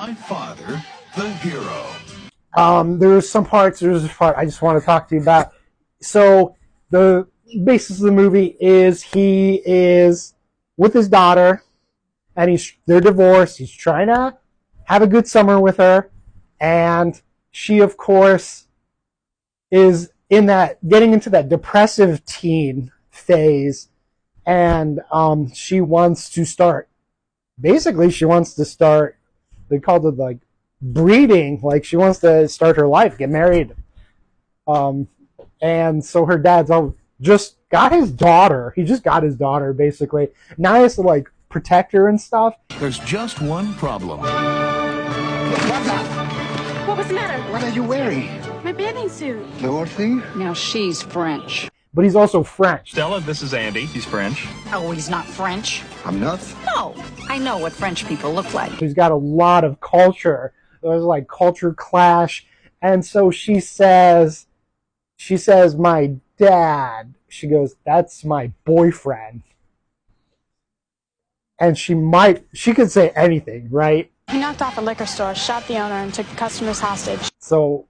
My Father, the Hero. There's this part I just want to talk to you about. So the basis of the movie is he is with his daughter, and they're divorced. He's trying to have a good summer with her, and she, of course, is getting into that depressive teen phase, and she wants to start. Basically, she wants to start. They called it like breeding. Like she wants to start her life, get married. And so her dad's just got his daughter. He just got his daughter, basically. Now he has to like protect her and stuff. There's just one problem. What was the matter? What are you wearing? My bathing suit. The whole thing? Now she's French. But he's also French. Stella, this is Andy. He's French. Oh, he's not French? I'm not? No. I know what French people look like. He's got a lot of culture. There's like culture clash. And so she says, my dad. She goes, that's my boyfriend. And she could say anything, right? He knocked off a liquor store, shot the owner, and took the customers hostage. So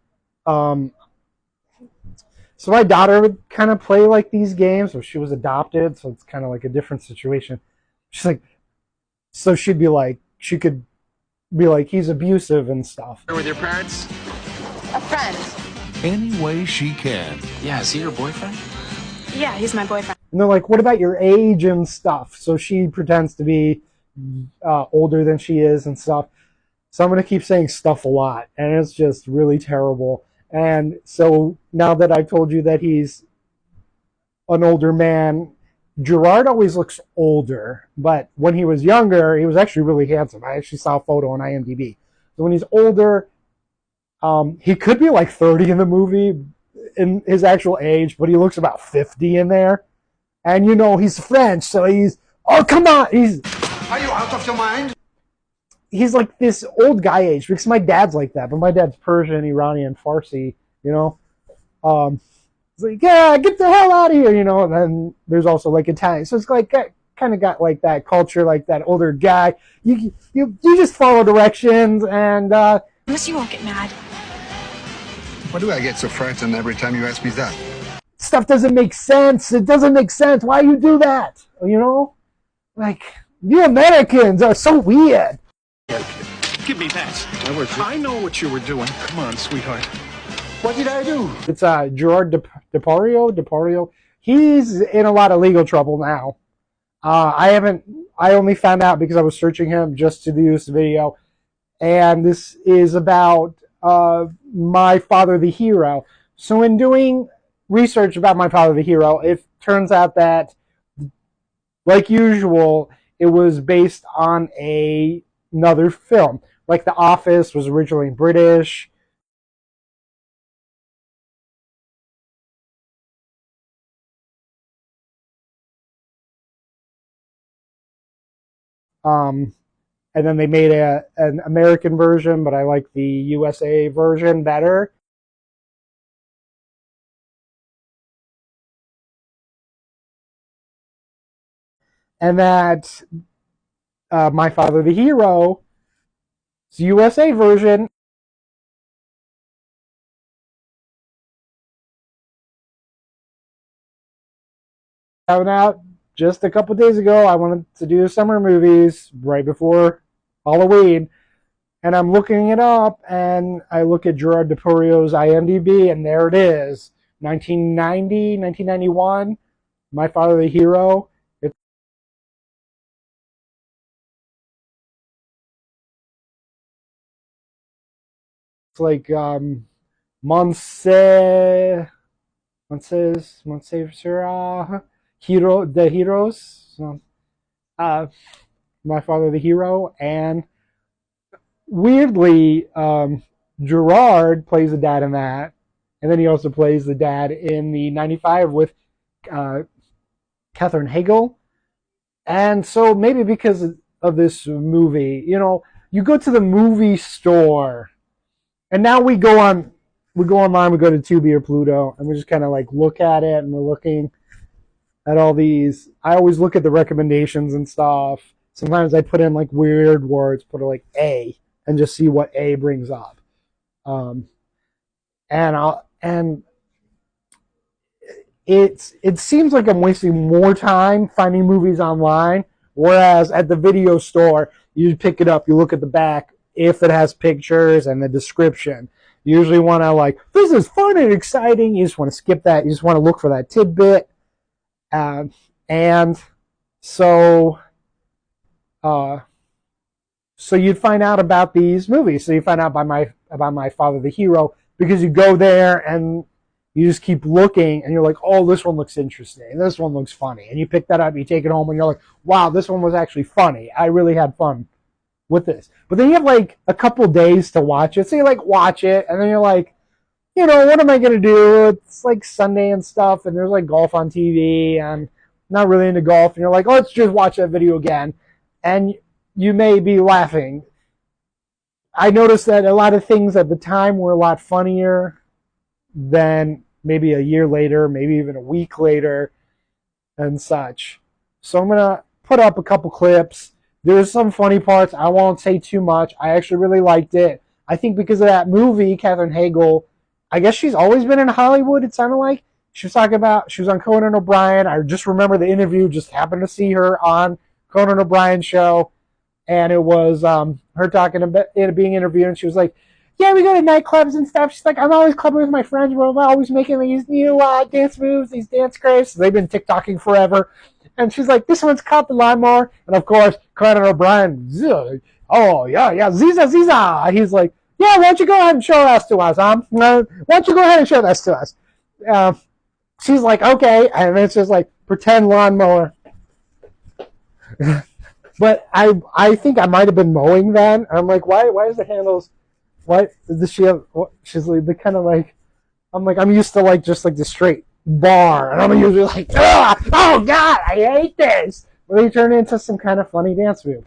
my daughter would kind of play like these games. So she was adopted, so it's kind of like a different situation. She's like, so she could be like, he's abusive and stuff. With your parents? A friend. Any way she can. Yeah, is he your boyfriend? Yeah, he's my boyfriend. And they're like, what about your age and stuff? So she pretends to be older than she is and stuff. So I'm going to keep saying stuff a lot, and it's just really terrible. And so now that I've told you that he's an older man, Gerard always looks older, but when he was younger, he was actually really handsome. I actually saw a photo on IMDb. So when he's older, he could be like 30 in the movie in his actual age, but he looks about 50 in there. And you know, he's French, so oh, come on! Are you out of your mind? He's like this old guy age, because my dad's like that, but my dad's Persian, Iranian, Farsi, you know? It's like, yeah, get the hell out of here, you know? And then there's also like Italian. So it's like, kind of got like that culture, like that older guy. You just follow directions, and Unless you won't get mad. Why do I get so frightened every time you ask me that? stuff doesn't make sense. It doesn't make sense. Why you do that? You know? Like, you Americans are so weird. Give me that. I know what you were doing. Come on, sweetheart. What did I do? It's Gerard Depardieu. He's in a lot of legal trouble now. I only found out because I was searching him just to do this video. And this is about My Father the Hero. So in doing research about My Father the Hero, it turns out that, like usual, it was based on another film. Like The Office was originally British. And then they made an American version, but I like the USA version better. And that My Father the Hero, the USA version, found out just a couple days ago. I wanted to do summer movies right before Halloween, and I'm looking it up, and I look at Gerard Depardieu's IMDb, and there it is, 1990, 1991, My Father the Hero. It's like Montse Sera Hero, the Heroes, My Father the Hero, and weirdly, Gerard plays the dad in that, and then he also plays the dad in the 95 with Katherine Heigl. And so maybe because of this movie, you know, you go to the movie store, and now we go online, we go to Tubi or Pluto, and we just kind of like look at it, and we're looking at all these. I always look at the recommendations and stuff. Sometimes I put in like weird words, put like A, and just see what A brings up. And it seems like I'm wasting more time finding movies online, whereas at the video store, you pick it up, you look at the back, if it has pictures and the description. You usually want to like, this is fun and exciting. You just want to skip that. You just want to look for that tidbit. And so you'd find out about these movies. So you find out about My Father the Hero because you go there and you just keep looking and you're like, oh, this one looks interesting. This one looks funny. And you pick that up, you take it home, and you're like, wow, this one was actually funny. I really had fun with this. But then you have like a couple days to watch it. So you like watch it and then you're like, you know, what am I going to do? It's like Sunday and stuff and there's like golf on TV and I'm not really into golf. And you're like, oh, let's just watch that video again. And you may be laughing. I noticed that a lot of things at the time were a lot funnier than maybe a year later, maybe even a week later and such. So I'm going to put up a couple clips. There's some funny parts. I won't say too much. I actually really liked it. I think because of that movie, Katherine Heigl, I guess she's always been in Hollywood, it sounded like. She was on Conan O'Brien. I just remember the interview, just happened to see her on Conan O'Brien's show. And it was her talking about it being interviewed. And she was like, yeah, we go to nightclubs and stuff. She's like, I'm always clubbing with my friends. We're always making these new dance moves, these dance craves. So they've been TikToking forever. And she's like, this one's called The Lawnmower. And of course, Conan O'Brien, oh, yeah, Ziza. He's like, yeah, why don't you go ahead and show that to us, why don't you go ahead and show that to us? She's like, okay. And it's just like, pretend lawnmower. But I think I might have been mowing then. I'm like, why is the handles, what does she have? She's like, they kind of like, I'm like, I'm used to like, just like the straight bar. And I'm usually like, oh God, I hate this. But they turn into some kind of funny dance move.